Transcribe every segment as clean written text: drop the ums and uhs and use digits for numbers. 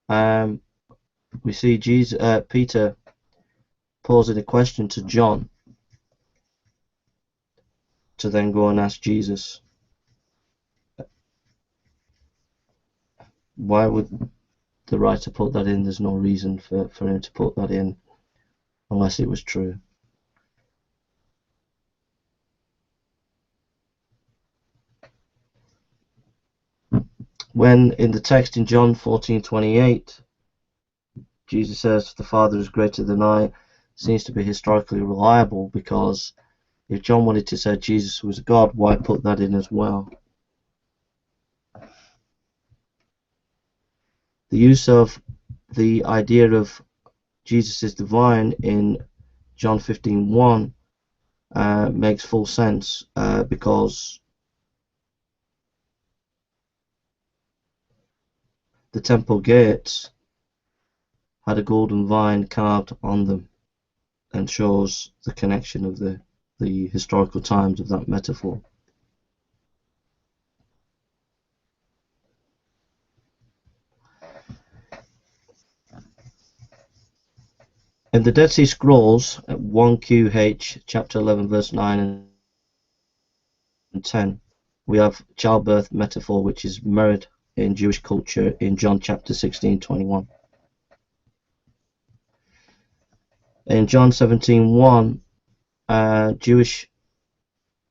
we see Peter posing a question to John to then go and ask Jesus. Why would the writer put that in? There's no reason for him to put that in unless it was true. When in the text in John 14:28, Jesus says, "The Father is greater than I," seems to be historically reliable, because if John wanted to say Jesus was God, why put that in as well? The use of the idea of Jesus is divine in John 15:1 makes full sense, because the temple gates had a golden vine carved on them, and shows the connection of the historical times of that metaphor. In the Dead Sea Scrolls, 1QH, chapter 11, verse 9 and 10, we have childbirth metaphor, which is mirrored in Jewish culture in John chapter 16:21. In John 17:1, Jewish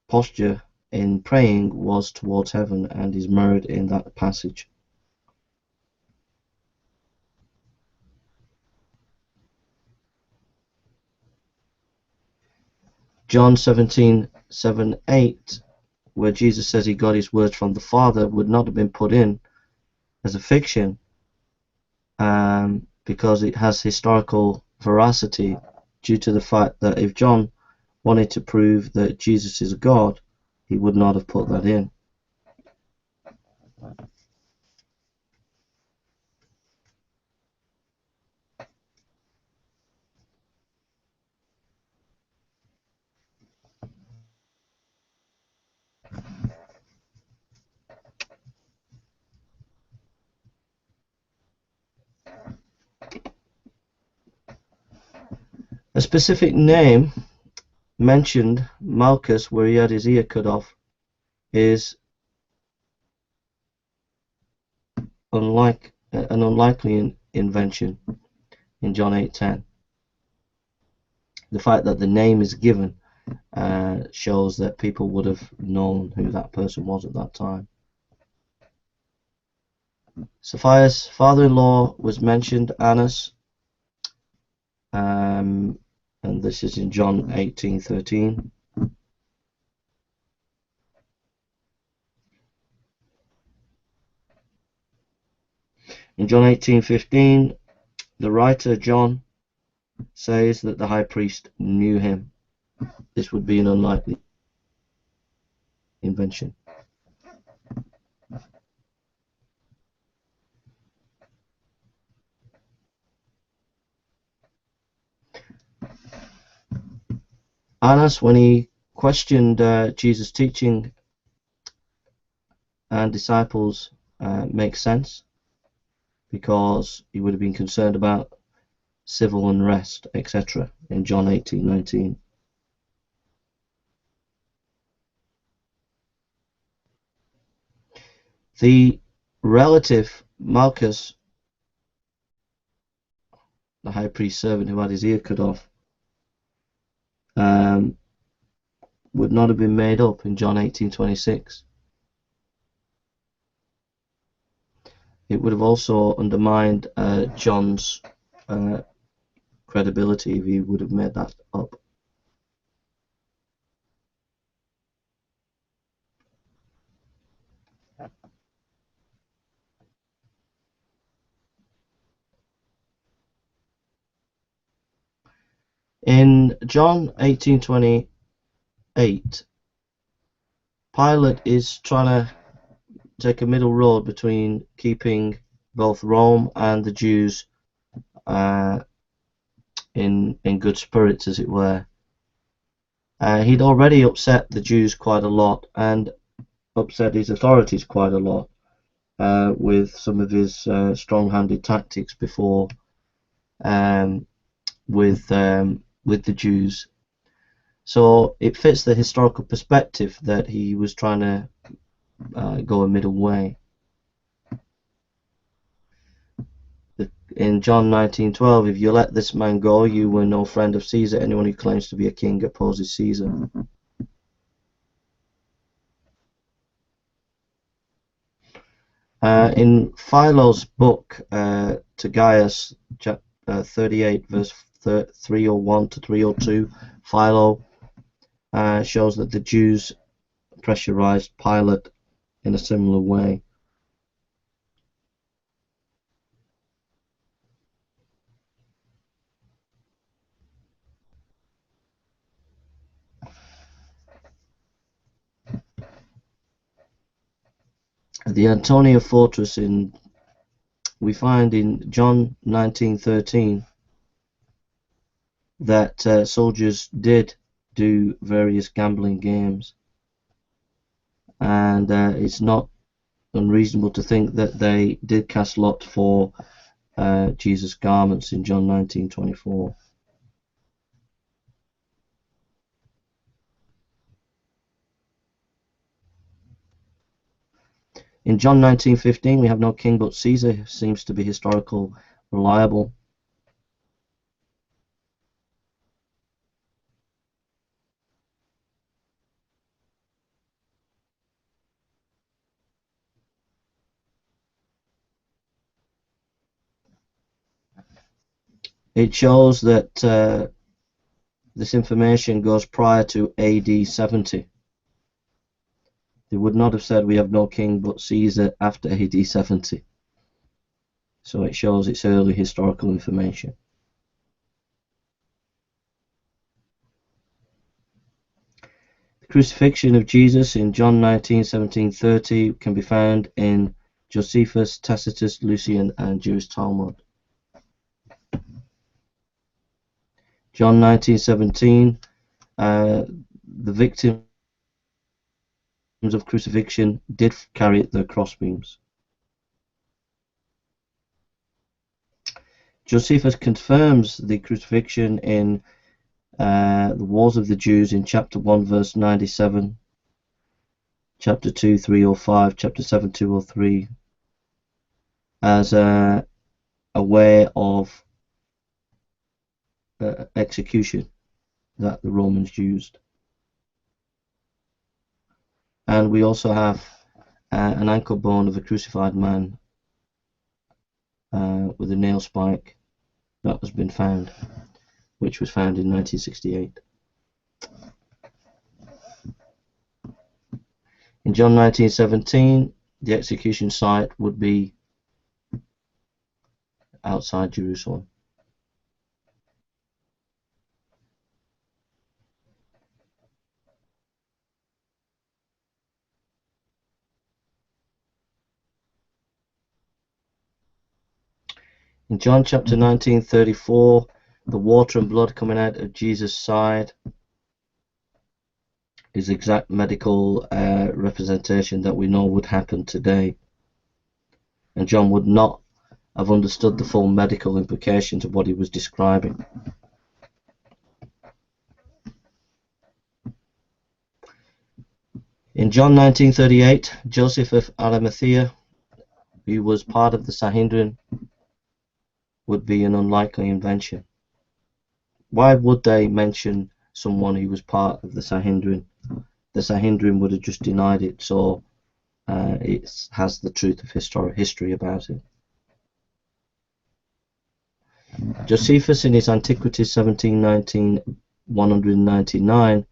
posture in praying was towards heaven, and is mirrored in that passage. John 17:7-8, where Jesus says he got his words from the Father, would not have been put in as a fiction, because it has historical veracity, due to the fact that if John wanted to prove that Jesus is a God, he would not have put that in. A specific name mentioned, Malchus, where he had his ear cut off, is an unlikely invention in John 8:10. The fact that the name is given shows that people would have known who that person was at that time. Sophia's father-in-law was mentioned, Annas, and this is in John 18:13. In John 18:15, the writer John says that the high priest knew him. This would be an unlikely invention. Annas, when he questioned Jesus' teaching and disciples, makes sense, because he would have been concerned about civil unrest, etc. in John 18:19. The relative Malchus, the high priest's servant who had his ear cut off, would not have been made up in John 18:26. It would have also undermined John's credibility if he would have made that up. In John 18:28, Pilate is trying to take a middle road between keeping both Rome and the Jews in good spirits, as it were. He'd already upset the Jews quite a lot, and upset his authorities quite a lot. with some of his strong-handed tactics before with the Jews. So it fits the historical perspective that he was trying to go a middle way. In John 19:12, if you let this man go, you were no friend of Caesar. Anyone who claims to be a king opposes Caesar. In Philo's book, to Gaius, chapter 38, verse 301 to 302, Philo shows that the Jews pressurized Pilate in a similar way. The Antonia fortress we find in John 19:13 that soldiers did do various gambling games, and it's not unreasonable to think that they did cast lot for Jesus' garments in John 19:24. In John 19:15, we have no king but Caesar. Seems to be historical, reliable. It shows that this information goes prior to AD 70. They would not have said we have no king but Caesar after AD 70. So it shows it's early historical information. The crucifixion of Jesus in John 19:17-30 can be found in Josephus, Tacitus, Lucian, and Jewish Talmud. John 19:17, the victims of crucifixion did carry the crossbeams. Josephus confirms the crucifixion in the Wars of the Jews in chapter 1 verse 97, chapter 2 305, chapter 7 203 as a way of execution that the Romans used. And we also have an ankle bone of a crucified man with a nail spike that has been found, which was found in 1968. In John 19:17, the execution site would be outside Jerusalem. In John chapter 19:34, the water and blood coming out of Jesus' side is exact medical representation that we know would happen today. And John would not have understood the full medical implications of what he was describing. In John 19:38, Joseph of Arimathea, who was part of the Sanhedrin, would be an unlikely invention. Why would they mention someone who was part of the Sanhedrin? The Sanhedrin would have just denied it, so it has the truth of history about it. Josephus in his Antiquities 1719 199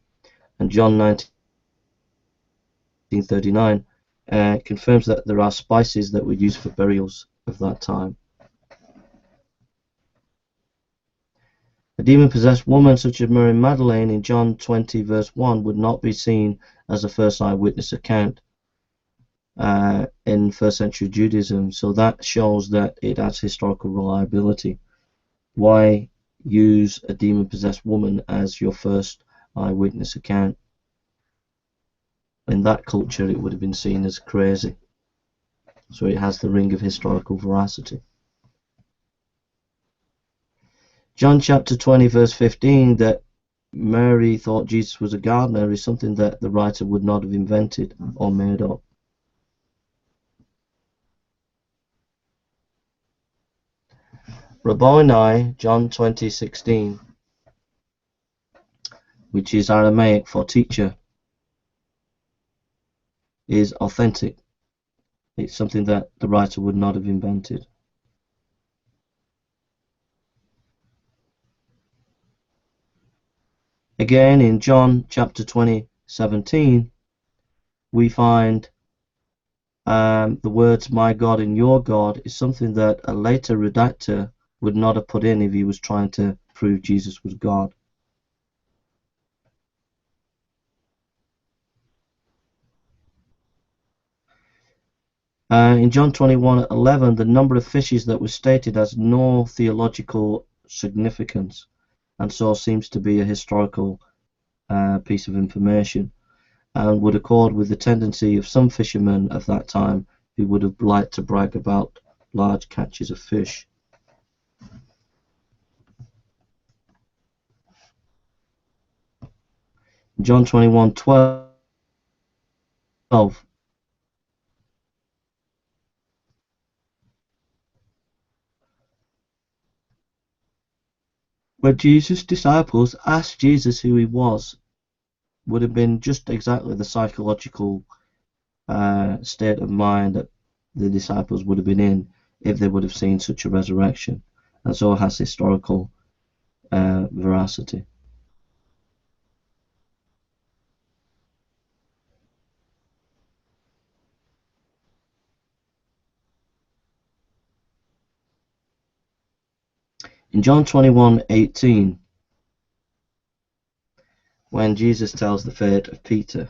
and John 1939 confirms that there are spices that were used for burials of that time. A demon-possessed woman such as Mary Magdalene in John 20 verse 1 would not be seen as a first eyewitness account in first century Judaism, so that shows that it has historical reliability. Why use a demon-possessed woman as your first eyewitness account? In that culture it would have been seen as crazy. so it has the ring of historical veracity. John chapter 20 verse 15, that Mary thought Jesus was a gardener, is something that the writer would not have invented or made up. Rabboni, John 20:16, which is Aramaic for teacher, is authentic. It's something that the writer would not have invented. Again, in John chapter 20:17, we find the words "my God and your God" is something that a later redactor would not have put in if he was trying to prove Jesus was God. In John 21:11, the number of fishes that was stated has no theological significance, and so seems to be a historical piece of information, and would accord with the tendency of some fishermen of that time who would have liked to brag about large catches of fish. John 21:12, when Jesus' disciples asked Jesus who he was, would have been just exactly the psychological state of mind that the disciples would have been in if they would have seen such a resurrection, and so has historical veracity. In John 21:18, when Jesus tells the fate of Peter,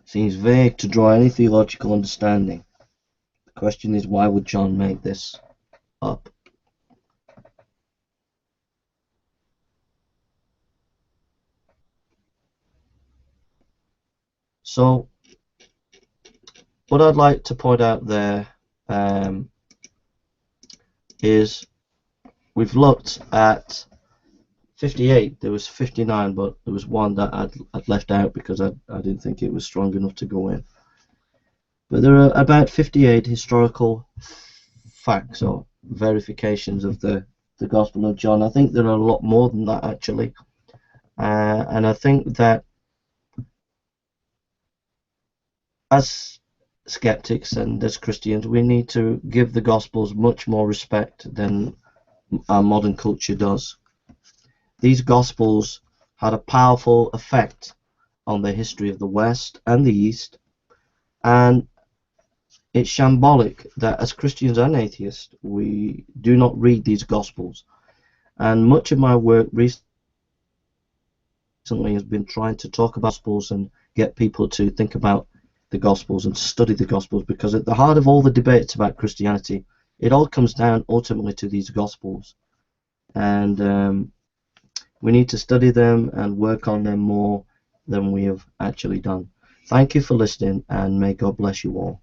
seems vague to draw any theological understanding. The question is, why would John make this up? So, what I'd like to point out there is we've looked at 58. There was 59, but there was one that I'd left out because I didn't think it was strong enough to go in. But there are about 58 historical facts or verifications of the Gospel of John. I think there are a lot more than that, actually. And I think that as skeptics and as Christians, we need to give the Gospels much more respect than our modern culture does. These Gospels had a powerful effect on the history of the West and the East, and it's shambolic that as Christians and atheists we do not read these Gospels. And much of my work recently has been trying to talk about Gospels and get people to think about the Gospels and study the Gospels, because at the heart of all the debates about Christianity, it all comes down ultimately to these Gospels, and we need to study them and work on them more than we have actually done. Thank you for listening, and may God bless you all.